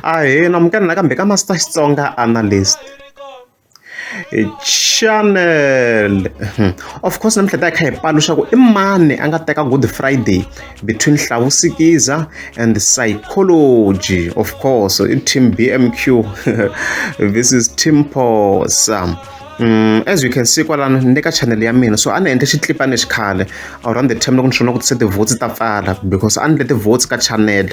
namukela nakambe ka Master Xitsonga Analyst channel. Of course namuntlha ta kha hi paluxa ku i mani a nga teka Good Friday between Hlavu Sikiza and Sayicology. Of course i team BMQ this is team Posa. As you can see kwalano ni ka channel ya mina, so a ni endle xitlipani xikhale around the time loko ni swona ku tise ti-votes ta pfala because a ni le ti-votes ka channel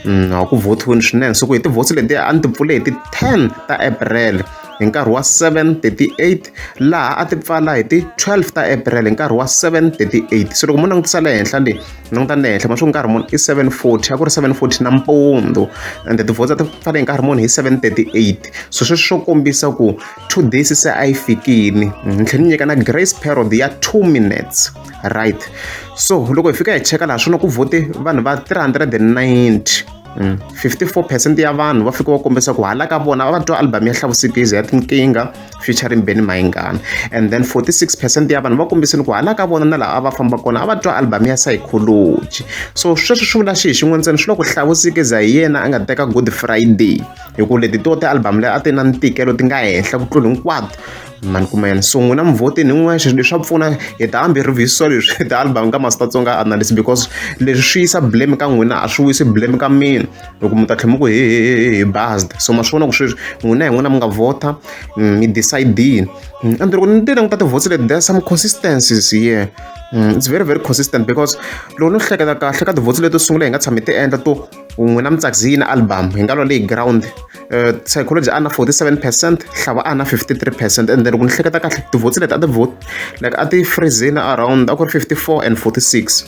a ku votiweni swinene. So ku hi ti-votes leti a ni ti pfule hi ti-10 ta April hi nkarhi wa 7:38 laha a ti pfala hi ti-12 ta April hi nkarhi wa 7:38. So loko mo langutisa le henhla leyi languta le henhla ma swo nkarhi muni i 7:40 a ku ri 7:40 nampundzu and ti-votes a ti pfala hi nkarhi muni hi 7:38. So sweswo swo kombisa ku 2 days se a yi fikini ni tlhela ni nyika na grace period ya 2 minutes right. So loko hi fika hi cheka laha swona ku vote vanhu va 390 54% ya vanhu va fika va kombisa ku hala ka vona va twa album ya Hlavu Sikiza ya Tinkinga featuring Mayengani, and then 46% ya vanhu va kombisile ku hala ka vona na laha a va famba kona a va twa album ya Sayicology. So sweswo swi vula xi xin'we ntsena swi loko Hlavu Sikiza hi yena a nga teka Good Friday hikuva leti to ti-album leyi a ti na ntikelo ti nga henhla ku tlula hinkwato mani kuma yena. So n'wina mivhotini n'wexe leswi swa pfuna hi ta hambi revisiwa leswi ti-album ka Master Xitsonga Analyst because leswi swi yisa blame ka n'wina a swi wisi blame ka mina loko mi ta tlhela mi ku hi buzzed. So ma swi vona ku sweswi n'wina hi n'wina mi nga vhota mi decide-ini and loko ni ti languta ti-votes leti there's some consistencies here. It's very very consistent because loko no hleketa kahle ka ti-votes leti to sungula hi nga tshami ti endla to n'wina mi tsakisile album hi nga lwa leyi ground Sayicology a na 47%, Hlavu a na 53%, and then loko ni hleketa kahle ti-votes leti a ti vote like a ti freezile around a ku ri 54 and 46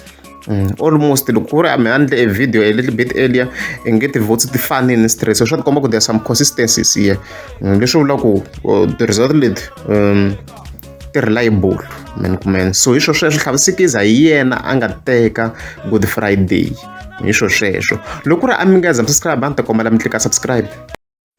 almost. Loko ku ri a mi handle a video a little bit earlier i nge ti-votes ti fanini straight, so swa ti komba ku there's some consistencies here leswi vula ku ti-result leti ti-reliable man kumen. So hi swo sweswo Hlavu Sikiza hi yena a nga teka Good Friday hi swo sweswo. Loko ku ri a mi nga za mi subscribe a ni ta kombela mi tlika subscribe.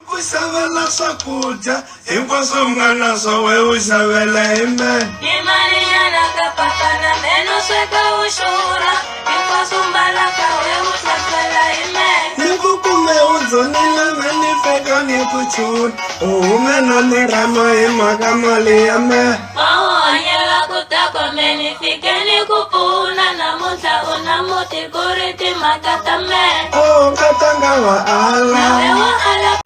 Ku xavela swakudya hinkwaswo nga na swo we u xavela hi mani hi mali yana ka papa na meno sweka u xurha hinkwaswo mbalaka we u xavela hi mani ni ku kume u dzonile me ni feka ni ku chula u hume na ni rama hi mhaka mali ya me ma u hanyela ku ta kome ni fike ni ku pfuna namuntlha u na muti ku ri timhaka ta me o katanga wa ala nawe wa ala